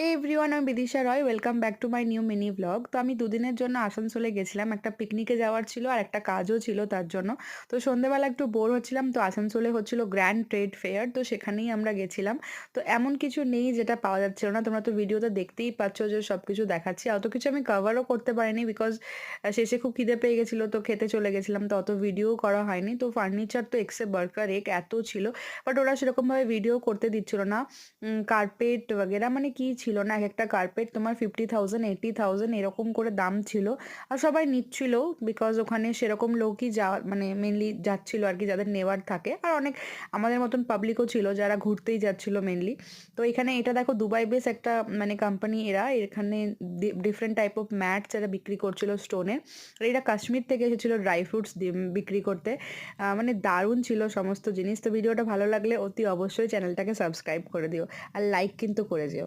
হে everyone, আমি Bidisha Roy. Welcome back to my new mini blog. তো আমি দুদিনের জন্য আসানসোলে গেছিলাম, একটা পিকনিকে যাওয়ার ছিল আর একটা কাজও ছিল তার জন্য। তো সন্ধেবেলা একটু বোর হচ্ছিলাম, তো আসানসোলে হচ্ছিল গ্র্যান্ড ট্রেড ফেয়ার, তো সেখানেই আমরা গেছিলাম। তো এমন কিছু নেই যেটা পাওয়া যাচ্ছিল না, তোমরা তো ভিডিওতে দেখতেই পাচ্ছ যে সব কিছু দেখাচ্ছি। অত কিছু আমি কভারও করতে পারিনি বিকজ শেষে খুব খিদে পেয়ে গেছিলো, তো খেতে চলে গেছিলাম, তো অত ভিডিও করা হয়নি। তো ফার্নিচার তো এক্সে বার্কার এক এত ছিল, বাট ওরা সেরকমভাবে ভিডিও করতে দিচ্ছিল না। কার্পেট वगैरह মানে কি ছিল না, একেকটা কার্পেট তোমার 50,000 80,000 এরকম করে দাম ছিল। আর সবাই নিচ্ছিল বিকজ ওখানে সেরকম লোকই মানে মেনলি যাচ্ছিল আর কি, যাদের নেওয়ার থাকে। আর অনেক আমাদের মতন পাবলিকও ছিল যারা ঘুরতেই যাচ্ছিল মেনলি। তো এখানে এটা দেখো, দুবাই বেস একটা মানে কোম্পানি, এরা এখানে ডিফারেন্ট টাইপ অফ ম্যাটস এরা বিক্রি করছিল স্টোনের। আর এরা কাশ্মীর থেকে এসেছিল ড্রাই ফ্রুটস বিক্রি করতে। মানে দারুণ ছিল সমস্ত জিনিস। তো ভিডিওটা ভালো লাগলে অতি অবশ্যই চ্যানেলটাকে সাবস্ক্রাইব করে দিও, আর লাইক কিন্তু করে যেও।